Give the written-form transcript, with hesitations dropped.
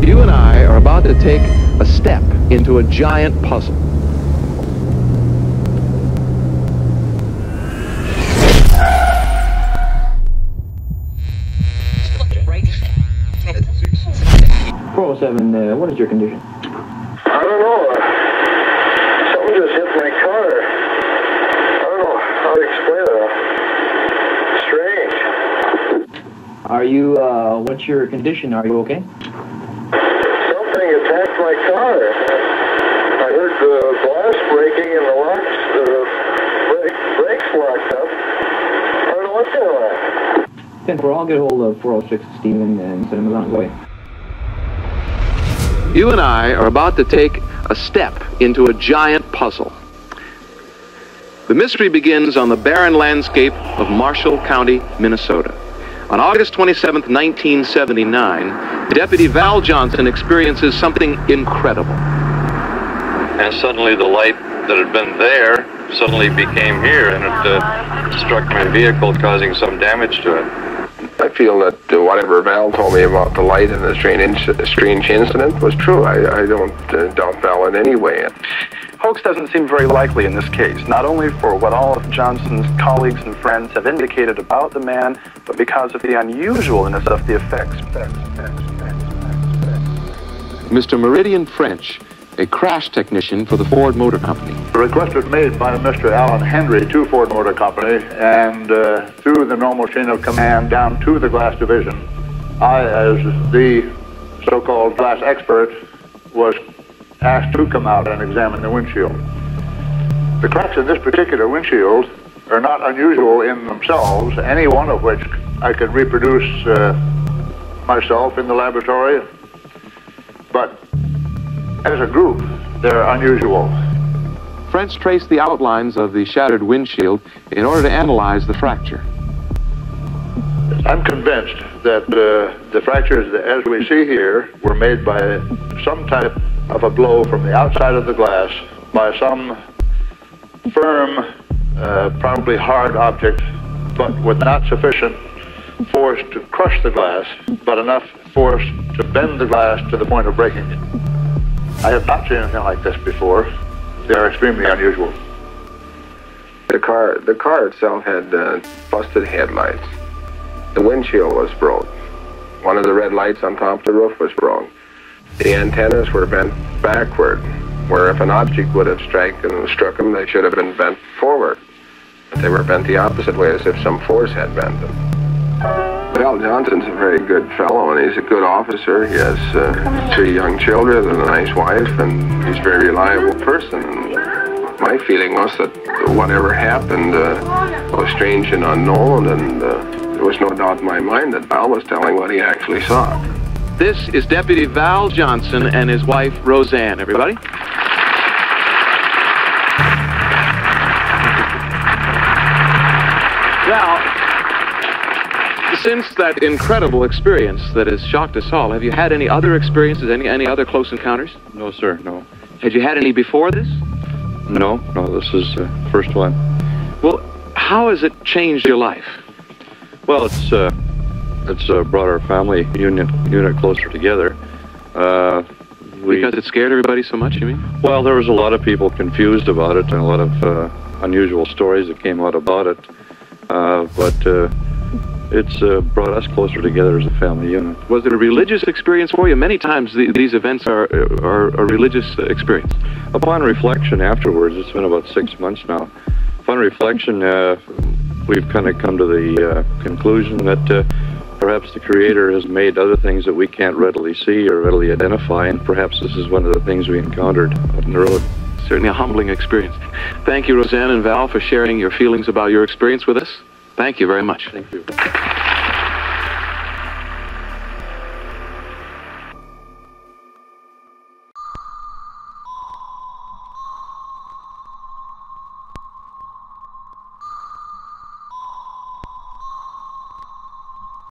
You and I are about to take a step into a giant puzzle. What is your condition? I don't know. Something just hit my car. I don't know how to explain it. Strange. Are you, what's your condition? Are you okay? Something attacked my car. I heard the glass breaking and the locks, the brakes locked up. I don't know what's going on. 10-4, I'll get hold of 406 Stephen and send him along the way. You and I are about to take a step into a giant puzzle. The mystery begins on the barren landscape of Marshall County, Minnesota. On August 27th, 1979, Deputy Val Johnson experiences something incredible. And suddenly the light that had been there suddenly became here, and it struck my vehicle, causing some damage to it. I feel that whatever Val told me about the light and the strange incident was true. I don't doubt Val in any way. Hoax doesn't seem very likely in this case, not only for what all of Johnson's colleagues and friends have indicated about the man, but because of the unusualness of the effects. Mr. Meridian French, a crash technician for the Ford Motor Company. The request was made by Mr. Allen Henry to Ford Motor Company, and through the normal chain of command down to the glass division. I, as the so-called glass expert, was asked to come out and examine the windshield. The cracks in this particular windshield are not unusual in themselves, any one of which I could reproduce myself in the laboratory, but as a group, they're unusual. French traced the outlines of the shattered windshield in order to analyze the fracture. I'm convinced that the fractures, as we see here, were made by some type of a blow from the outside of the glass by some firm, probably hard object, but with not sufficient force to crush the glass, but enough force to bend the glass to the point of breaking it. I have not seen anything like this before. They are extremely unusual. The car itself had busted headlights. The windshield was broke. One of the red lights on top of the roof was broke. The antennas were bent backward, where if an object would have struck them, they should have been bent forward. But they were bent the opposite way, as if some force had bent them. Val Johnson's a very good fellow, and he's a good officer. He has 3 young children and a nice wife, and he's a very reliable person. And my feeling was that whatever happened was strange and unknown, and there was no doubt in my mind that Val was telling what he actually saw. This is Deputy Val Johnson and his wife, Roseanne, everybody. Val, since that incredible experience that has shocked us all, have you had any other experiences, any other close encounters? No, sir, no. Had you had any before this? No, this is the first one. Well, how has it changed your life? Well, it's brought our family unit closer together. Because it scared everybody so much, you mean? Well, there was a lot of people confused about it, and a lot of unusual stories that came out about it. But it's brought us closer together as a family unit. Was it a religious experience for you? Many times these events are a religious experience. Upon reflection afterwards, it's been about 6 months now. Upon reflection, we've kind of come to the conclusion that perhaps the Creator has made other things that we can't readily see or readily identify, and perhaps this is one of the things we encountered on the road. Certainly a humbling experience. Thank you, Roseanne and Val, for sharing your feelings about your experience with us. Thank you very much. Thank you.